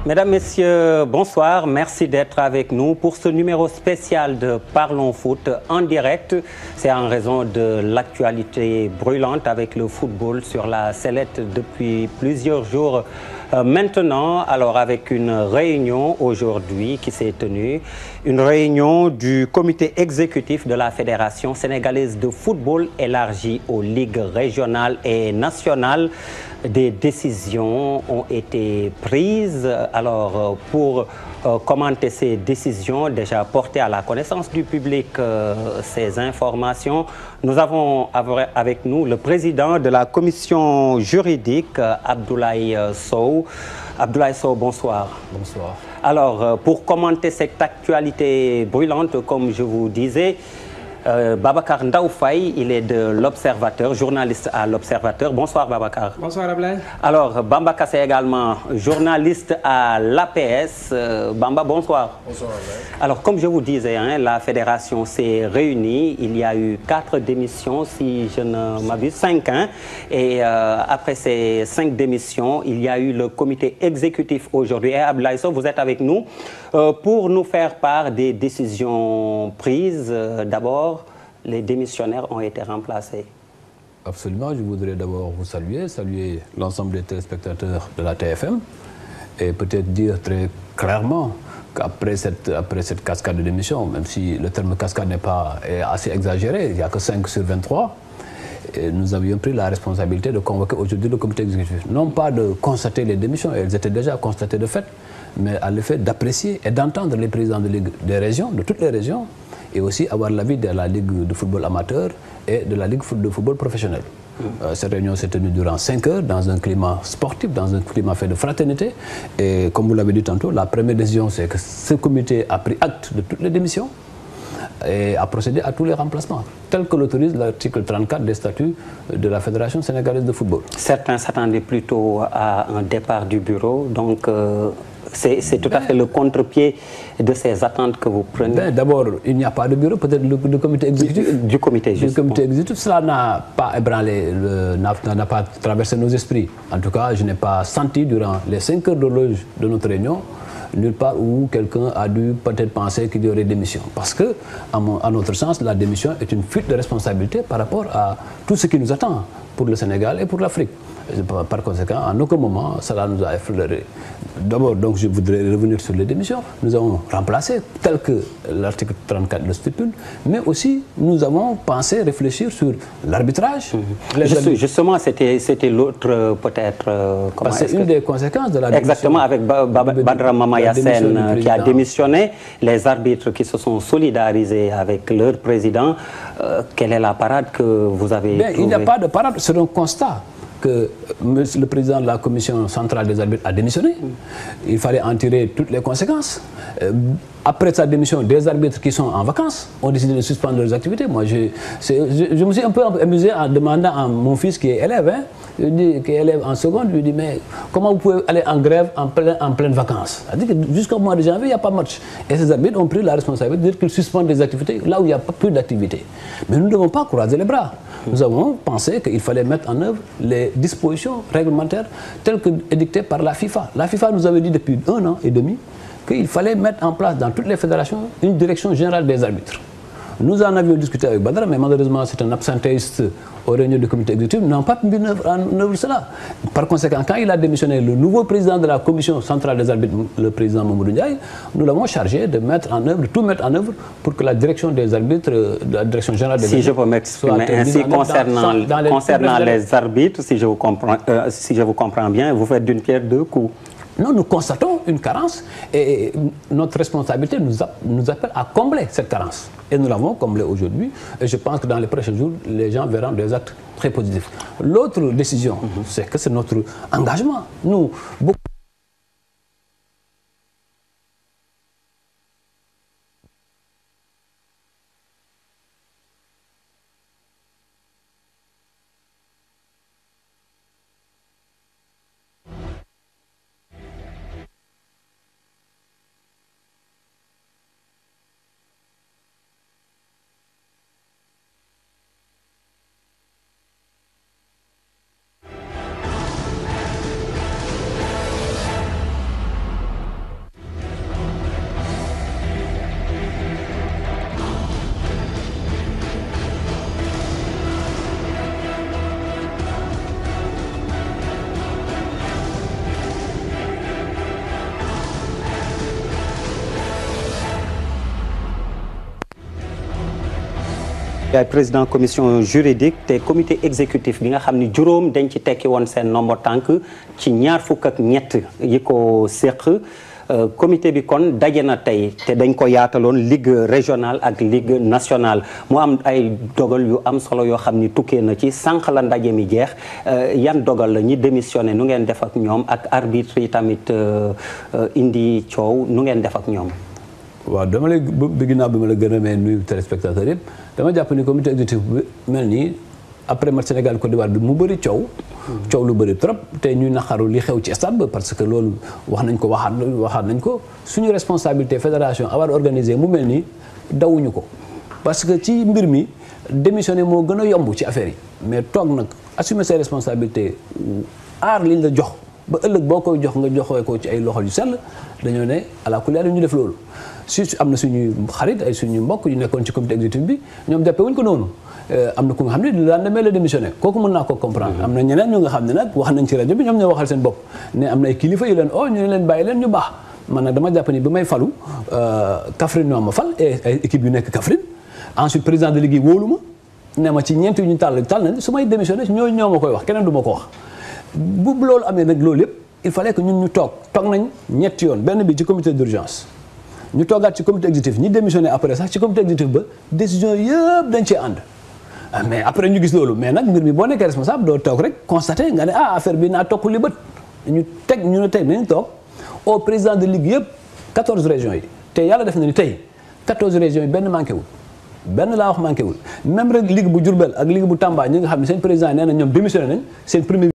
Mesdames, Messieurs, bonsoir. Merci d'être avec nous pour ce numéro spécial de Parlons Foot en direct. C'est en raison de l'actualité brûlante avec le football sur la sellette depuis plusieurs jours maintenant. Alors avec une réunion aujourd'hui qui s'est tenue, une réunion du comité exécutif de la Fédération sénégalaise de football élargie aux ligues régionales et nationales. Des décisions ont été prises. Alors, pour commenter ces décisions, déjà portées à la connaissance du public, ces informations, nous avons avec nous le président de la commission juridique, Abdoulaye Sow. Abdoulaye Sow, bonsoir. Bonsoir. Alors, pour commenter cette actualité brûlante, comme je vous disais, Babacar Ndaw Faye, il est de l'Observateur, journaliste à l'Observateur. Bonsoir Babacar. Bonsoir Ablaye. Alors Bamba Kassé également, journaliste à l'APS. Bamba, bonsoir. Bonsoir Ablaye. Alors comme je vous disais, la fédération s'est réunie. Il y a eu 4 démissions, si je ne m'abuse, 5. Et après ces 5 démissions, il y a eu le comité exécutif aujourd'hui. Et Abdoulaye Sow, vous êtes avec nous pour nous faire part des décisions prises. D'abord, les démissionnaires ont été remplacés. Absolument, je voudrais d'abord vous saluer l'ensemble des téléspectateurs de la TFM et peut-être dire très clairement qu'après cette cascade de démissions, même si le terme cascade est assez exagéré, il n'y a que 5 sur 23, et nous avions pris la responsabilité de convoquer aujourd'hui le comité exécutif. Non pas de constater les démissions, elles étaient déjà constatées de fait, mais à l'effet d'apprécier et d'entendre les présidents des régions, de toutes les régions, et aussi avoir l'avis de la Ligue de football amateur et de la Ligue de football professionnel. Cette réunion s'est tenue durant 5 heures dans un climat sportif, dans un climat fait de fraternité. Et comme vous l'avez dit tantôt, la première décision, c'est que ce comité a pris acte de toutes les démissions et a procédé à tous les remplacements, tel que l'autorise l'article 34 des statuts de la Fédération sénégalaise de football. Certains s'attendaient plutôt à un départ du bureau, donc c'est tout à fait le contre-pied de ces attentes que vous prenez. D'abord, il n'y a pas de bureau, peut-être le comité exécutif. Du comité, justement. Du comité exécutif, cela n'a pas ébranlé, n'a pas traversé nos esprits. En tout cas, je n'ai pas senti durant les 5 heures d'horloge de notre réunion nulle part où quelqu'un a dû peut-être penser qu'il y aurait démission. Parce que, à notre sens, la démission est une fuite de responsabilité par rapport à tout ce qui nous attend pour le Sénégal et pour l'Afrique. Par conséquent, en aucun moment, cela nous a effleuré. D'abord, donc, je voudrais revenir sur les démissions. Nous avons remplacé, tel que l'article 34 le stipule, mais aussi nous avons pensé, réfléchir sur l'arbitrage. Justement, c'était l'autre, peut-être... C'est une des conséquences de la démission. Exactement, avec Badra Mamayasen qui a démissionné, les arbitres qui se sont solidarisés avec leur président. Quelle est la parade que vous avez trouvée? Il n'y a pas de parade, c'est un constat que le président de la commission centrale des arbitres a démissionné. Il fallait en tirer toutes les conséquences. Après sa démission, des arbitres qui sont en vacances ont décidé de suspendre leurs activités. Moi, je me suis un peu amusé en demandant à mon fils qui est élève, qui est élève en seconde, je lui dis, mais comment vous pouvez aller en grève en pleine vacances? C'est-à-dire que jusqu'au mois de janvier, il n'y a pas de match. Et ces arbitres ont pris la responsabilité de dire qu'ils suspendent des activités là où il n'y a plus d'activité. Mais nous ne devons pas croiser les bras. Nous avons pensé qu'il fallait mettre en œuvre les dispositions réglementaires telles que édictées par la FIFA. La FIFA nous avait dit depuis 1 an et demi qu'il fallait mettre en place dans toutes les fédérations une direction générale des arbitres. Nous en avions discuté avec Badra, mais malheureusement c'est un absentéiste aux réunions du comité exécutif. Nous n'avons pas mis en œuvre cela. Par conséquent, quand il a démissionné, le nouveau président de la commission centrale des arbitres, le président Mamadou Ndiaye, nous l'avons chargé de mettre en œuvre, tout mettre en œuvre pour que la direction des arbitres, la direction générale des arbitres... Si je peux m'exprimer ainsi concernant les arbitres, si je vous comprends bien, vous faites d'une pierre 2 coups. Non, nous constatons une carence et notre responsabilité nous appelle à combler cette carence. Et nous l'avons comblée aujourd'hui. Et je pense que dans les prochains jours, les gens verront des actes très positifs. L'autre décision, c'est que c'est notre engagement. Nous, beaucoup yaay président commission juridique te comité exécutif bi nga xam ni juróom dañ ci tekki woon seen nombo tànk ci 23 yi ko séq comité bi kon daje na tey te dañ ko yaataloon ligue régionale ak ligue nationale mu am ay dogal yu am solo yoo xam ni tukkee na ci sànq la ndaje mi jeex yan dogal la ñi démissionné nu ngeen def ak ñoom ak arbitre yi tamit indi coow nu ngeen def ak ñoom. waaw dama lay ginnaaw bi ma la gërëmee nuyu téléspectateurs yëpp dama jàpp ni comité exécutif bi mel nii après match Sénégal Côte d'Ivoire bi mu bëri coow lu bëri trop te ñuy naqaru li xew ci stade ba parce que loolu wax nañ ko waxaat nañ ko suñu responsabilité fédération avoir organisé mu mel nii dawuñu ko parce que ci mbir mi démissionné moo gën a yomb ci affaire yi mais toog nag assumer ses responsabilités aar liñ la jox ba ëllëg boo koy jox nga joxee ko ci ay loxo yu sell dañoo ne ala kulli ñu def loolu surtout am na suñuy xarit ay suñu mbokk yu nekkoon ci comité exécutif bi ñoom jàppee wuñ ko noonu am na ku nga xam ne daan demee la démissionné kooku mën naa ko comprendre am na ñeneen ñu nga xam ne nag wax nañ ci rajo bi ñoom ñoo waxal seen bopp ne am na ay kilifa yu leen ñu ne leen bàyyi leen ñu baax man nag dama jàpp ni ba may falu Kaffrine ñoo ma fal ay équipe yu nekk Kaffrine ensuite président de ligue yi wóolu ma ne ma ci ñeent yu ñu tàll nañ su may démissionné ñoo ma koy wax keneen du ma ko wax bu loolu amee nag loolu yëpp il fallait que ñun ñu toog nañ ñetti yoon benn bi ci comité d'urgence ñu toogaat ci comité exécutif ñi démissionné après sax ci comité exécutif ba décision yëpp dañ cee ànd mais après ñu gis loolu mais nag mbir mi boo nekkee responsable doo toog rek constaté nga ne affaire bi naa tokk li bët ñu ne tey nañ toog au président de ligue yëpp 14 régions yi te yàlla def na ni tey 14 régions yi benn manqué wul benn laa wax manqué wul même rek ligue bu Diourbel ak ligue bu Tamba ñi nga xam ne seen président nee na ñoom démissionné nañ seen premier